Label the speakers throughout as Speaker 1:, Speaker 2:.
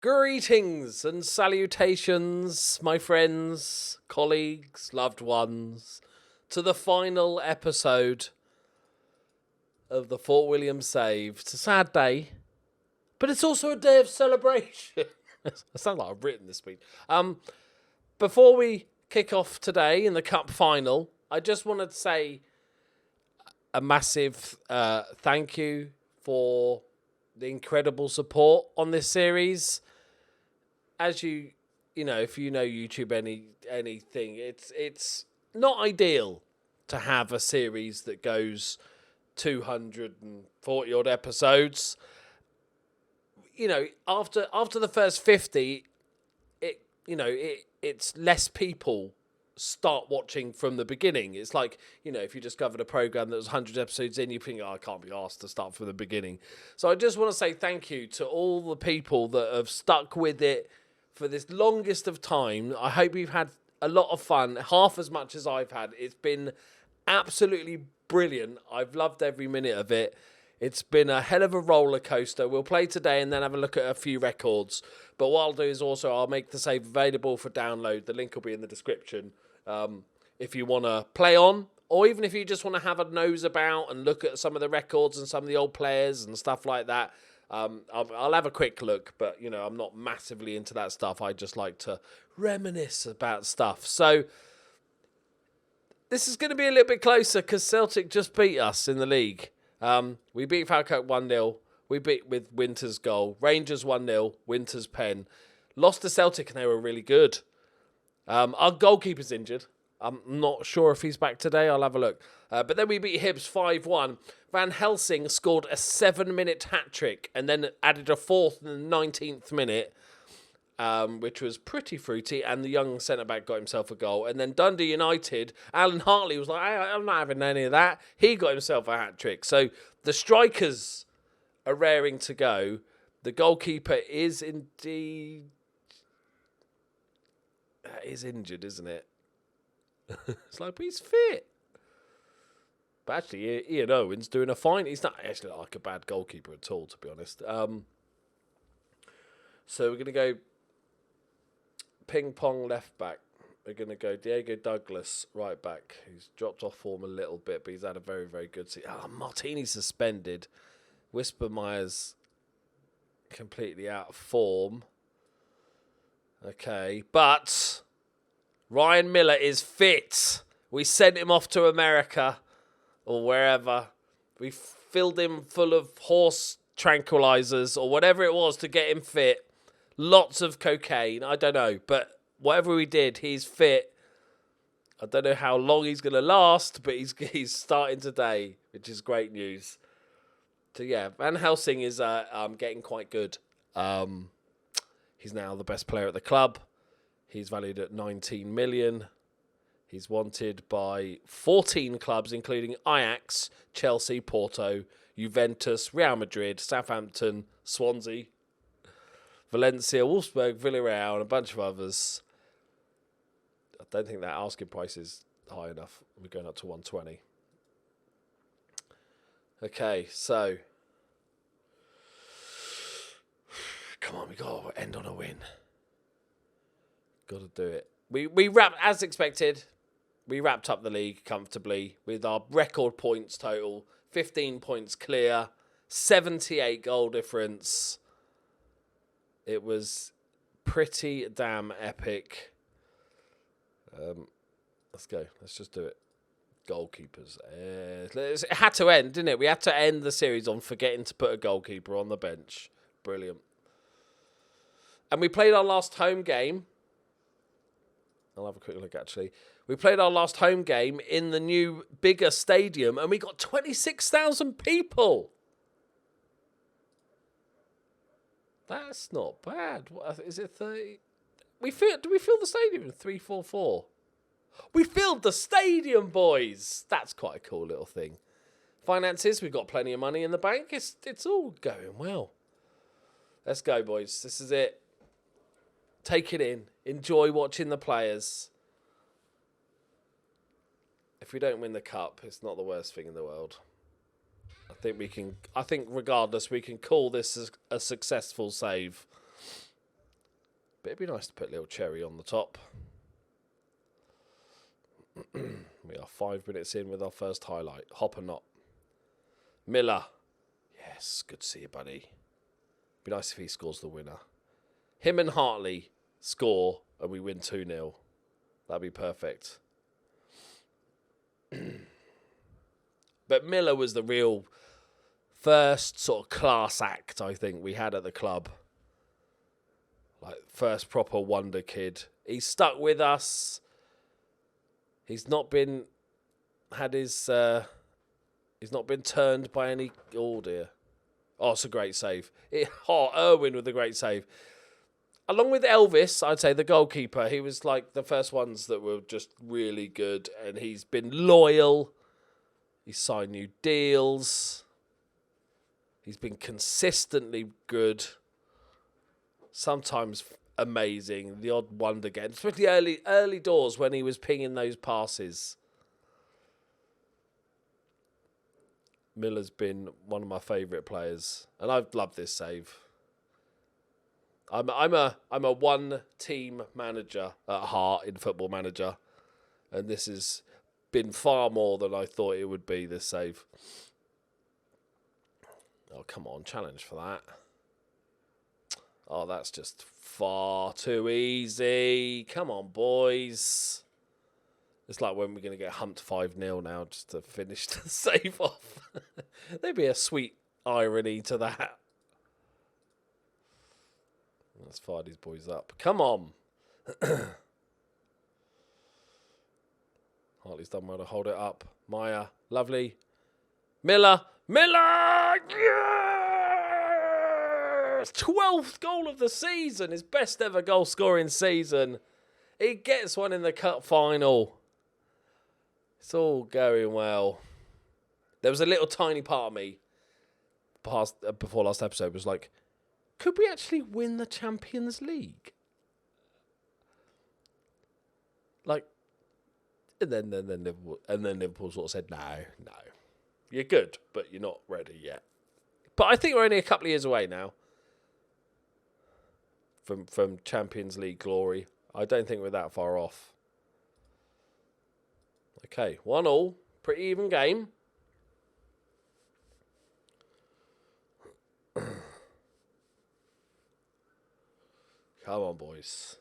Speaker 1: Greetings and salutations, my friends, colleagues, loved ones, to the final episode of the Fort William save. It's a sad day, but it's also a day of celebration. It sounds like I've written this speech. Before we kick off today in the Cup final, I just wanted to say a massive thank you for the incredible support on this series. As you know, if you know YouTube anything, it's not ideal to have a series that goes 240 odd episodes. You know, after the first 50, it's less people start watching from the beginning. It's like, if you discovered a program that was 100 episodes in, you think, I can't be asked to start from the beginning. So I just want to say thank you to all the people that have stuck with it for this longest of time. I hope you've had a lot of fun, half as much as I've had. It's been absolutely brilliant. I've loved every minute of it. It's been a hell of a roller coaster. We'll play today and then have a look at a few records. But what I'll do is also I'll make the save available for download. The link will be in the description. If you want to play on, or even if you just want to have a nose about and look at some of the records and some of the old players and stuff like that, I'll have a quick look. But, I'm not massively into that stuff. I just like to reminisce about stuff. So this is going to be a little bit closer because Celtic just beat us in the league. We beat Falkirk 1-0. We beat with Winter's goal. Rangers 1-0. Winter's pen. Lost to Celtic and they were really good. Our goalkeeper's injured. I'm not sure if he's back today. I'll have a look. But then we beat Hibs 5-1. Van Helsing scored a 7-minute hat-trick and then added a fourth in the 19th minute, which was pretty fruity. And the young centre-back got himself a goal. And then Dundee United, Alan Hartley was like, I'm not having any of that. He got himself a hat-trick. So the strikers are raring to go. The goalkeeper is indeed... He's injured, isn't it? It's like, but he's fit. But actually, Ian Owen's doing a fine. He's not actually like a bad goalkeeper at all, to be honest. So we're going to go ping-pong left back. We're going to go Diego Douglas right back, who's dropped off form a little bit, but he's had a very, very good season. Martini suspended. Whisper Myers completely out of form. Okay, but Ryan Miller is fit. We sent him off to America or wherever. We filled him full of horse tranquilizers or whatever it was to get him fit. Lots of cocaine. I don't know, but whatever we did, he's fit. I don't know how long he's going to last, but he's starting today, which is great news. So yeah, Van Helsing is getting quite good. He's now the best player at the club. He's valued at 19 million. He's wanted by 14 clubs, including Ajax, Chelsea, Porto, Juventus, Real Madrid, Southampton, Swansea, Valencia, Wolfsburg, Villarreal, and a bunch of others. I don't think that asking price is high enough. We're going up to 120. Okay, so... Come on, we got to end on a win. Got to do it. We wrapped, as expected, we wrapped up the league comfortably with our record points total. 15 points clear. 78 goal difference. It was pretty damn epic. Let's go. Let's just do it. Goalkeepers. It had to end, didn't it? We had to end the series on forgetting to put a goalkeeper on the bench. Brilliant. And we played our last home game. I'll have a quick look, actually. We played our last home game in the new, bigger stadium, and we got 26,000 people. That's not bad. What, is it 30? Do we fill the stadium in 3-4-4? We filled the stadium, boys. That's quite a cool little thing. Finances, we've got plenty of money in the bank. It's all going well. Let's go, boys. This is it. Take it in. Enjoy watching the players. If we don't win the cup, it's not the worst thing in the world. I think regardless, we can call this a successful save. But it'd be nice to put a little cherry on the top. We are 5 minutes in with our first highlight. Hop or not. Miller. Yes, good to see you, buddy. Be nice if he scores the winner. Him and Hartley score and we win 2-0. That'd be perfect. But Miller was the real first sort of class act, I think, we had at the club. Like, first proper wonder kid. He's stuck with us. He's not been he's not been turned by any... Oh, dear. Oh, it's a great save. Irwin with a great save. Along with Elvis, I'd say the goalkeeper, he was like the first ones that were just really good. And he's been loyal. He's signed new deals. He's been consistently good. Sometimes amazing. The odd wonder game. Especially early doors when he was pinging those passes. Miller's been one of my favourite players. And I've loved this save. I'm a one-team manager at heart in Football Manager. And this has been far more than I thought it would be, this save. Oh, come on. Challenge for that. Oh, that's just far too easy. Come on, boys. It's like when we're going to get humped 5-0 now just to finish the save off. There'd be a sweet irony to that. Let's fire these boys up. Come on. Hartley's done well to hold it up. Maya, lovely. Miller. Yes! 12th goal of the season. His best ever goal scoring season. He gets one in the cup final. It's all going well. There was a little tiny part of me before last episode was like, could we actually win the Champions League? Like, and then Liverpool sort of said, no. You're good, but you're not ready yet. But I think we're only a couple of years away now from Champions League glory. I don't think we're that far off. Okay, 1-1. Pretty even game. Come on, boys.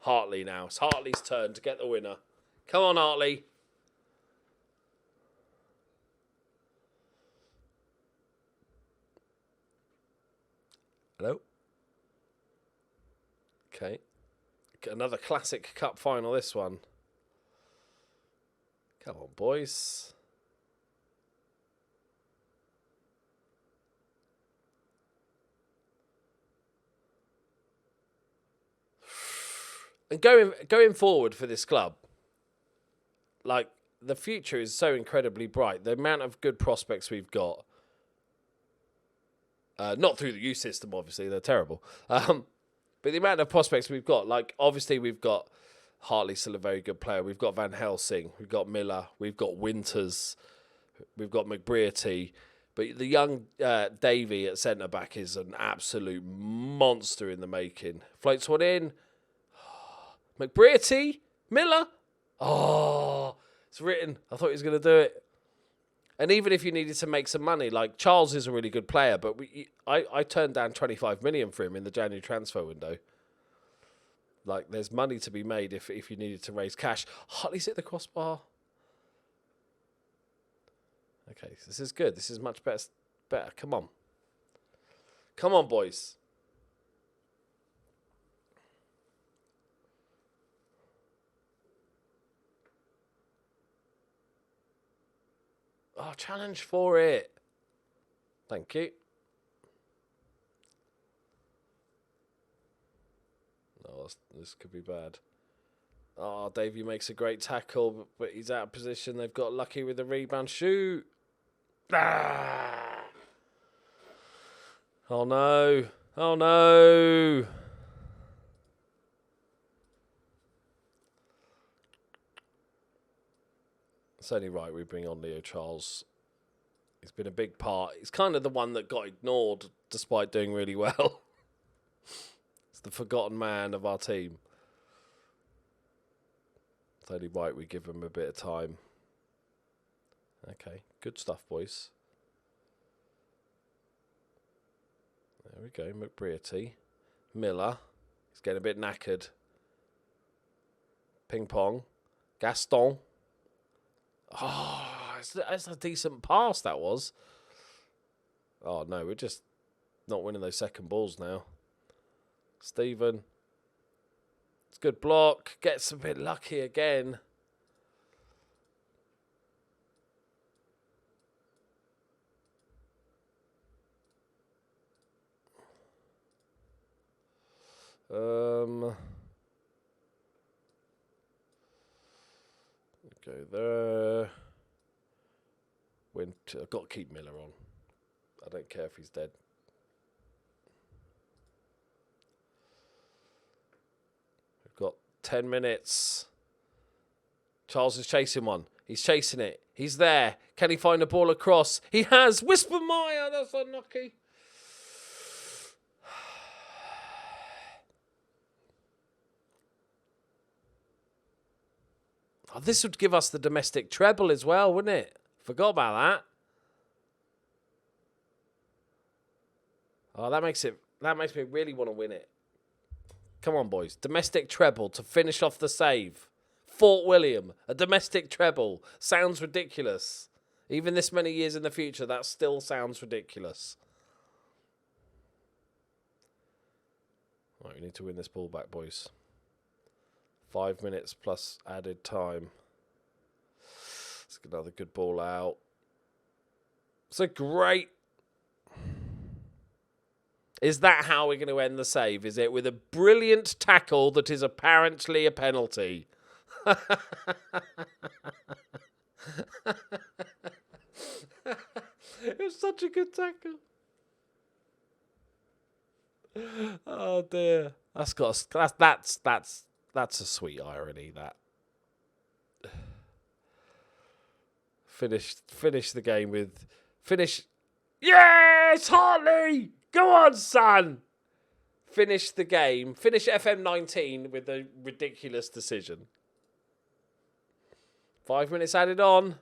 Speaker 1: Hartley now. It's Hartley's turn to get the winner. Come on, Hartley. Hello? Okay. Another classic cup final, this one. Come on, boys. And going forward for this club, like, the future is so incredibly bright. The amount of good prospects we've got, not through the youth system, obviously, they're terrible. But the amount of prospects we've got, like, obviously we've got Hartley, still a very good player. We've got Van Helsing, we've got Miller, we've got Winters, we've got McBrearty. But the young Davey at centre-back is an absolute monster in the making. Floats one in. McBrearty, Miller. Oh, it's written. I thought he was going to do it. And even if you needed to make some money, like Charles is a really good player, but I turned down 25 million for him in the January transfer window. Like, there's money to be made if you needed to raise cash. Hartley's hit the crossbar. Okay, this is good. This is much better. Come on. Come on, boys. Oh, challenge for it. Thank you. No, this could be bad. Oh, Davey makes a great tackle, but he's out of position. They've got lucky with the rebound. Shoot. Ah! Oh, no. Oh, no. It's only right we bring on Leo Charles. He's been a big part. He's kind of the one that got ignored despite doing really well. It's the forgotten man of our team. It's only right we give him a bit of time. Okay, good stuff, boys. There we go, McBrearty. Miller. He's getting a bit knackered. Ping pong. Gaston. Oh, that's a decent pass, that was. Oh, no, we're just not winning those second balls now. Stephen. It's a good block. Gets a bit lucky again. Go there. I've got to keep Miller on. I don't care if he's dead. We've got 10 minutes. Charles is chasing one. He's chasing it. He's there. Can he find the ball across? He has. Whisper Meyer. That's unlucky. Oh, this would give us the domestic treble as well, wouldn't it? Forgot about that. Oh, that makes me really want to win it. Come on, boys. Domestic treble to finish off the save. Fort William, a domestic treble. Sounds ridiculous. Even this many years in the future, that still sounds ridiculous. Right, we need to win this ball back, boys. 5 minutes plus added time. Let's get another good ball out. It's a great... Is that how we're going to end the save? Is it with a brilliant tackle that is apparently a penalty? It was such a good tackle. Oh dear. That's a sweet irony, that. Finish the game with... Yes, Hartley! Go on, son! Finish the game. Finish FM19 with a ridiculous decision. 5 minutes added on.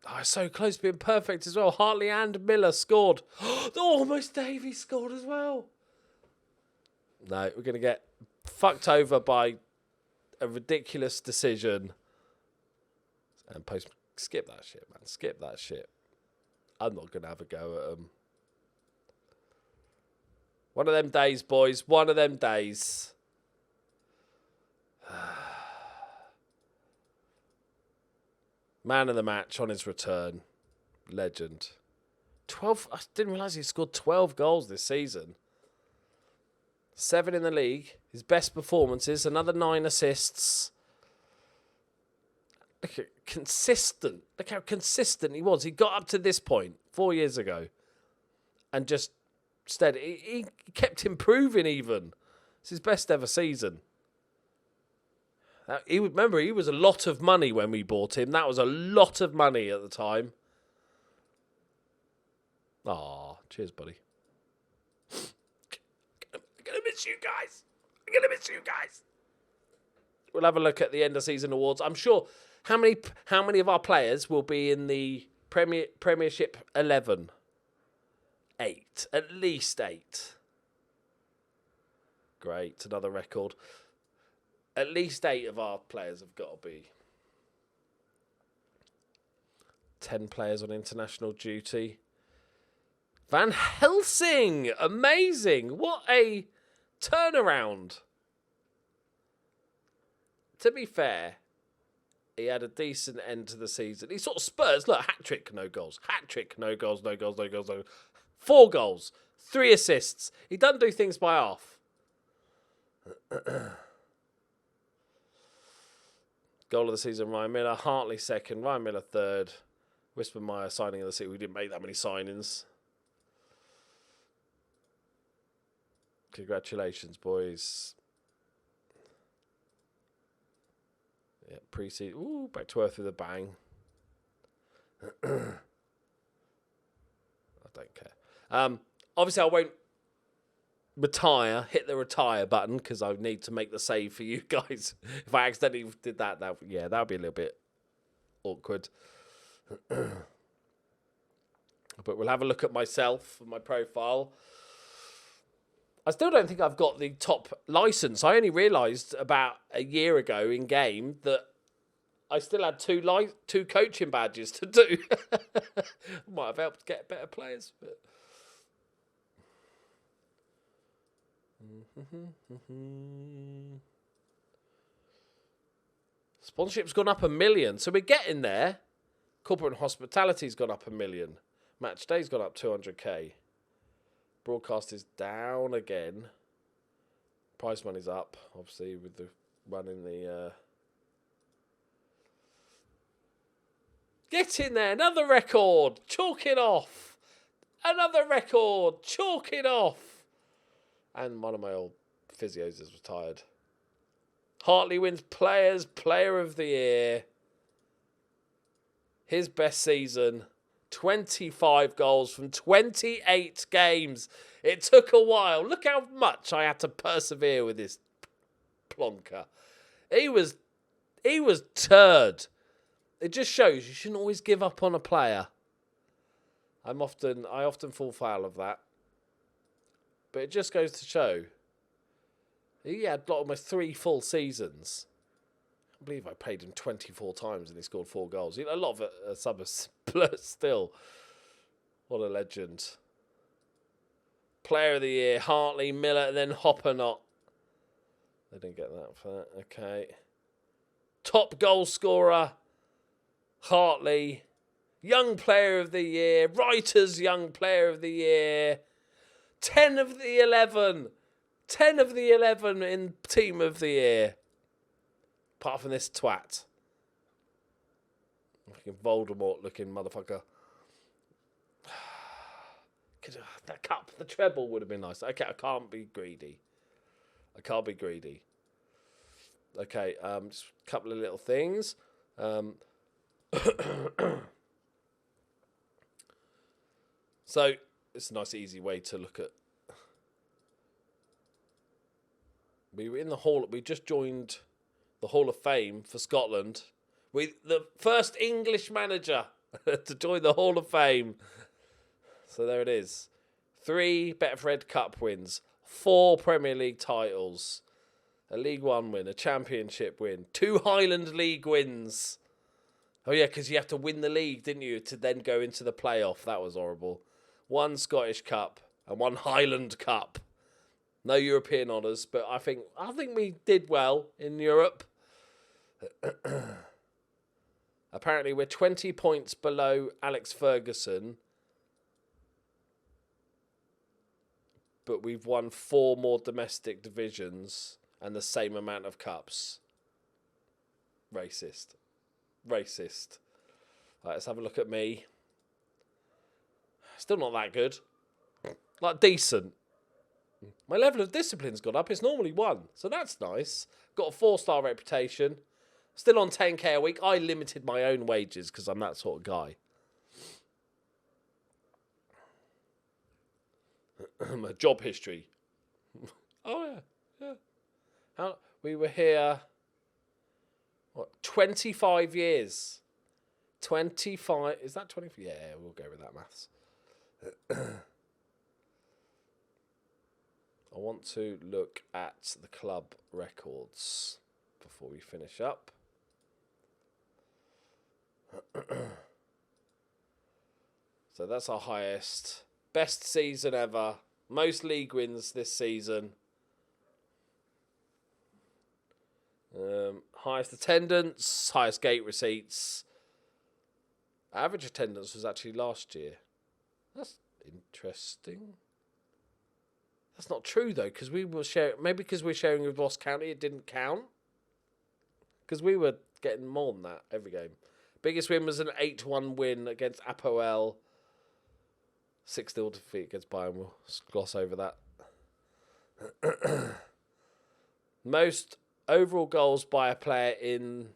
Speaker 1: Oh, so close to being perfect as well. Hartley and Miller scored. Almost Davey scored as well. No, we're going to get fucked over by a ridiculous decision. And skip that shit, man. Skip that shit. I'm not going to have a go at them. One of them days, boys. One of them days. Man of the match on his return. Legend. 12. I didn't realise he scored 12 goals this season. 7 in the league. His best performances. Another 9 assists. Look at consistent. Look how consistent he was. He got up to this point 4 years ago. And just steady. He kept improving even. It's his best ever season. Remember, he was a lot of money when we bought him. That was a lot of money at the time. Aw, cheers, buddy. I'm going to miss you guys. I'm going to miss you guys. We'll have a look at the end of season awards. I'm sure... How many of our players will be in the Premiership 11? 8. At least 8. Great. Another record. At least 8 of our players have got to be. 10 players on international duty. Van Helsing! Amazing! What a turnaround. To be fair, he had a decent end to the season. He sort of Spurs. Look, hat-trick, no goals. Hat-trick, no goals, no goals, no goals, no goals. 4 goals. 3 assists. He doesn't do things by half. Goal of the season, Ryan Miller. Hartley second. Ryan Miller third. Whisper Meyer signing of the season. We didn't make that many signings. Congratulations, boys. Yeah, pre-season. Ooh, back to earth with a bang. I don't care. obviously I won't hit the retire button because I need to make the save for you guys. If I accidentally did that would be a little bit awkward. But we'll have a look at myself and my profile. I still don't think I've got the top license. I only realised about a year ago in game that I still had two coaching badges to do. Might have helped get better players. But... Sponsorship's gone up 1 million, so we're getting there. Corporate and hospitality's gone up 1 million. Match day's gone up 200k. Broadcast is down again. Prize money's up, obviously, with the running the. Get in there, another record, chalk it off. Another record, chalk it off. And one of my old physios is retired. Hartley wins Player of the Year. His best season. 25 goals from 28 games. It took a while. Look how much I had to persevere with this plonker. He was turd. It just shows you shouldn't always give up on a player. I often fall foul of that. But it just goes to show. He had almost 3 full seasons. I believe I played him 24 times and he scored 4 goals. A lot of it are summers still. What a legend. Player of the Year, Hartley, Miller, and then Hopper-Knott. They didn't get that for that. Okay. Top goal scorer, Hartley. Young Player of the Year, Writers Young Player of the Year. 10 of the 11. 10 of the 11 in Team of the Year. Apart from this twat. Fucking Voldemort looking motherfucker. That cup, the treble would have been nice. Okay, I can't be greedy. Okay, just a couple of little things. So, it's a nice easy way to look at. We were in the hall. We just joined the Hall of Fame for Scotland. The first English manager to join the Hall of Fame. So there it is. 3 Betfred Cup wins. 4 Premier League titles. A League One win. A Championship win. 2 Highland League wins. Oh yeah, because you have to win the league, didn't you, to then go into the playoff. That was horrible. 1 Scottish Cup and 1 Highland Cup. No European honours, but I think we did well in Europe. Apparently, we're 20 points below Alex Ferguson, but we've won 4 more domestic divisions and the same amount of cups. Racist. Right, let's have a look at me. Still not that good. Like, decent. My level of discipline's gone up. It's normally 1, so that's nice. Got a 4-star reputation. Still on 10k a week. I limited my own wages because I'm that sort of guy. My job history. Oh, yeah. We were here, 25 years. 25, is that 25? Yeah, we'll go with that maths. I want to look at the club records before we finish up. So that's our highest. Best season ever. Most league wins this season. Highest attendance. Highest gate receipts. Average attendance was actually last year. That's interesting. That's not true though, because we were sharing. Maybe because we're sharing with Ross County, it didn't count. Because we were getting more than that every game. Biggest win was an 8-1 win against Apoel. 6-0 defeat against Bayern. We'll gloss over that. Most overall goals by a player in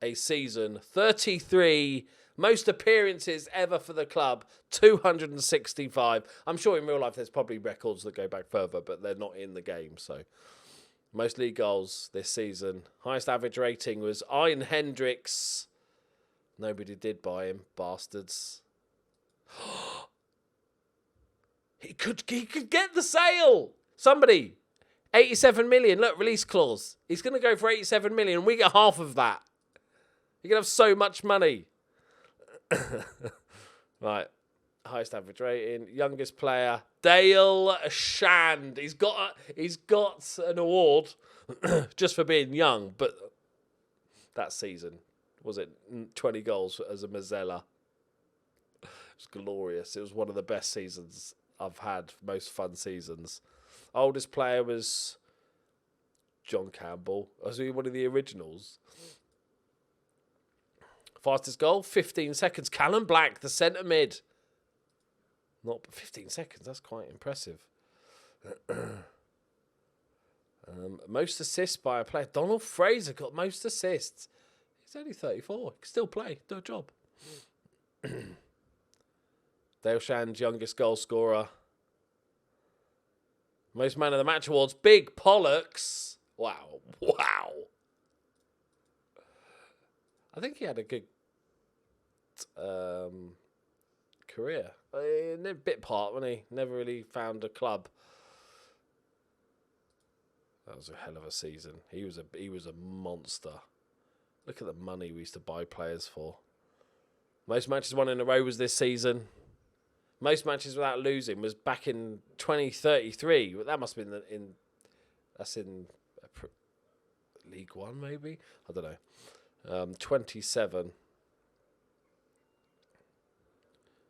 Speaker 1: a season. 33. Most appearances ever for the club, 265. I'm sure in real life there's probably records that go back further, but they're not in the game. So most league goals this season. Highest average rating was Ian Hendricks. Nobody did buy him, bastards. He could get the sale. Somebody, 87 million. Look, release clause. He's going to go for 87 million, and we get half of that. You're going to have so much money. Right. Highest average rating. Youngest player, Dale Shand. He's got an award just for being young, but that season, was it 20 goals as a Mazzella? It was glorious. It was one of the best seasons I've had, most fun seasons. Oldest player was John Campbell. Was he one of the originals? Fastest goal, 15 seconds. Callum Black, the centre mid. Not 15 seconds, that's quite impressive. Most assists by a player. Donald Fraser got most assists. He's only 34. He can still play, do a job. Dale Shand's youngest goal scorer. Most man of the match awards. Big Pollux. Wow. I think he had a good career. A bit part, wasn't he? Never really found a club. That was a hell of a season. He was a monster. Look at the money we used to buy players for. Most matches won in a row was this season. Most matches without losing was back in 2033. That must have been in League One, maybe? I don't know. 27.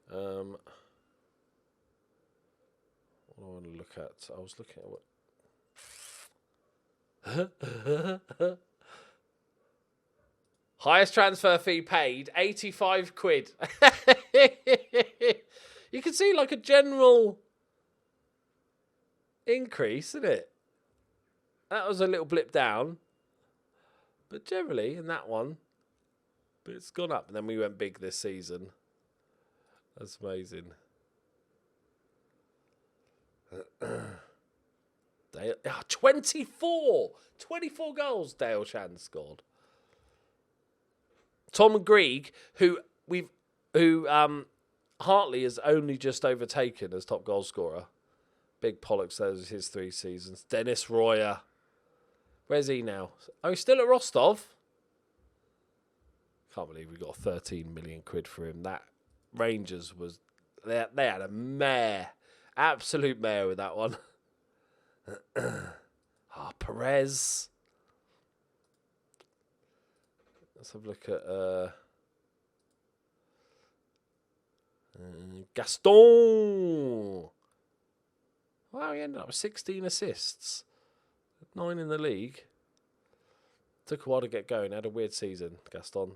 Speaker 1: What do I want to look at? I was looking at what... Highest transfer fee paid, 85 quid. You can see like a general increase, isn't it? That was a little blip down. But generally, in that one, but it's gone up. And then we went big this season. That's amazing. Dale, 24 goals Dale Shand scored. Tom Grieg, who Hartley has only just overtaken as top goal scorer. Big Pollux, those are his 3 seasons. Dennis Royer. Where's he now? Oh, he's still at Rostov. Can't believe we got 13 million quid for him. That Rangers was... They had a mare. Absolute mare with that one. Perez. Let's have a look at... Gaston. Wow, he ended up with 16 assists. 9 in the league. Took a while to get going. Had a weird season, Gaston.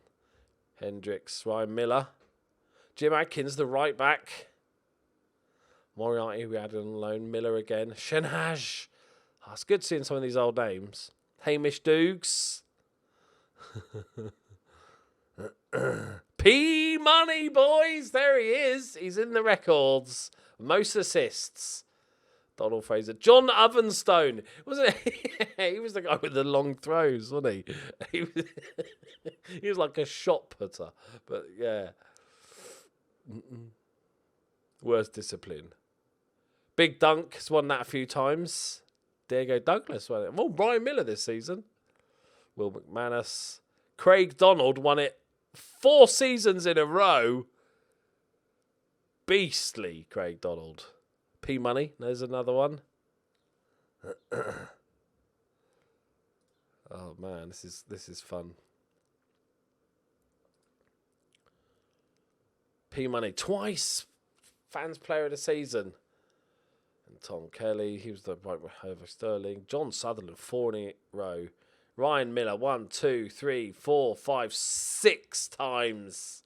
Speaker 1: Hendricks, Ryan Miller. Jim Adkins, the right back. Moriarty, we had on loan. Miller again. Shenhaj. Oh, it's good seeing some of these old names. Hamish Dukes. P Money, boys. There he is. He's in the records. Most assists. Donald Fraser. John Ovenstone. Wasn't it? He was the guy with the long throws, wasn't he? He was like a shot putter. But yeah. Worst discipline. Big Dunk has won that a few times. Diego Douglas won it. Well, Brian Miller this season. Will McManus. Craig Donald won it 4 seasons in a row. Beastly, Craig Donald. P Money, there's another one. Oh man, this is fun. P Money twice, fans player of the season. And Tom Kelly, he was the right over Sterling. John Sutherland, 4 in a row. Ryan Miller, 1, 2, 3, 4, 5, 6 times.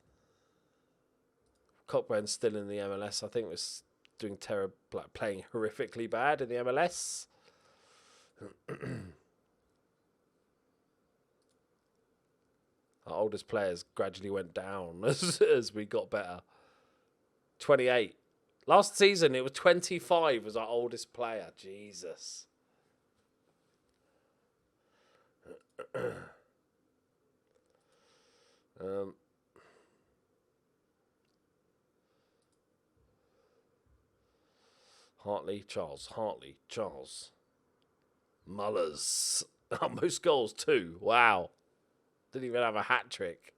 Speaker 1: Cockburn's still in the MLS. I think was doing terrible, like playing horrifically bad in the MLS. Our oldest players gradually went down as we got better. 28. Last season, it was 25 was our oldest player. Jesus. Hartley, Charles. Mullers. Oh, most goals, 2. Wow. Didn't even have a hat trick.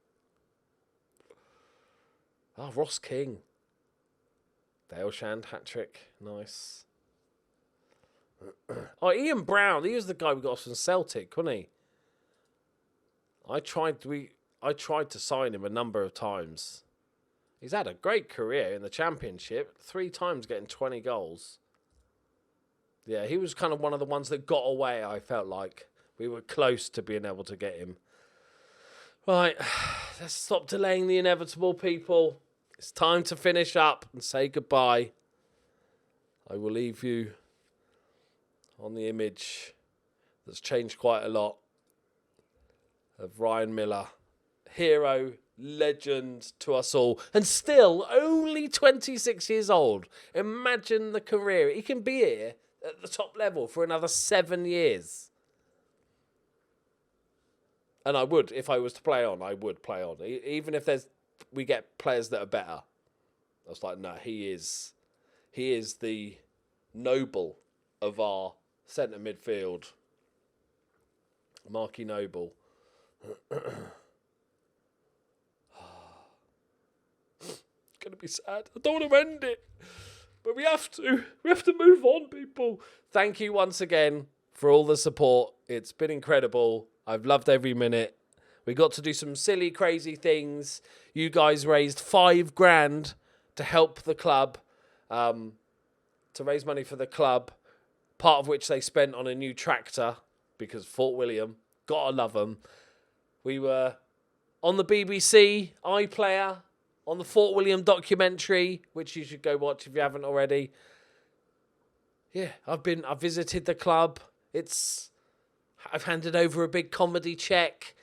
Speaker 1: Oh, Ross King. Dale Shand hat trick. Nice. Oh, Ian Brown. He was the guy we got from Celtic, wasn't he? I tried to sign him a number of times. He's had a great career in the Championship. 3 times getting 20 goals. Yeah, he was kind of one of the ones that got away, I felt like. We were close to being able to get him. Right, let's stop delaying the inevitable, people. It's time to finish up and say goodbye. I will leave you on the image that's changed quite a lot of Ryan Miller. Hero, legend to us all. And still only 26 years old. Imagine the career. He can be here at the top level for another 7 years. And I would, if I was to play on, I would play on. Even if we get players that are better. I was like, no, he is the noble of our centre midfield. Marky Noble. It's going to be sad. I don't want to end it. But we have to. We have to move on, people. Thank you once again for all the support. It's been incredible. I've loved every minute. We got to do some silly, crazy things. You guys raised $5,000 to help the club, to raise money for the club, part of which they spent on a new tractor, because Fort William, gotta love them. We were on the BBC iPlayer, on the Fort William documentary, which you should go watch if you haven't already. Yeah, I've visited the club. I've handed over a big comedy check.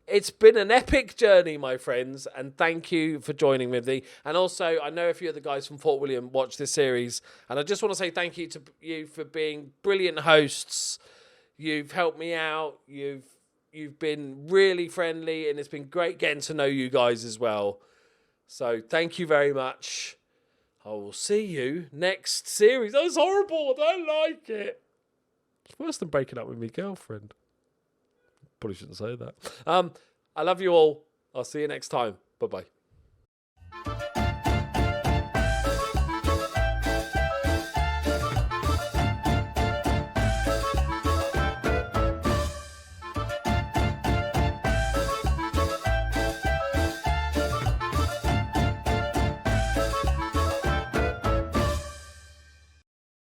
Speaker 1: It's been an epic journey, my friends, and thank you for joining with me. And also, I know a few of the guys from Fort William watch this series, and I just want to say thank you to you for being brilliant hosts. You've helped me out. You've been really friendly, and it's been great getting to know you guys as well. So thank you very much. I will see you next series. That was horrible. I don't like it. It's worse than breaking up with my girlfriend. Probably shouldn't say that. I love you all. I'll see you next time. Bye-bye.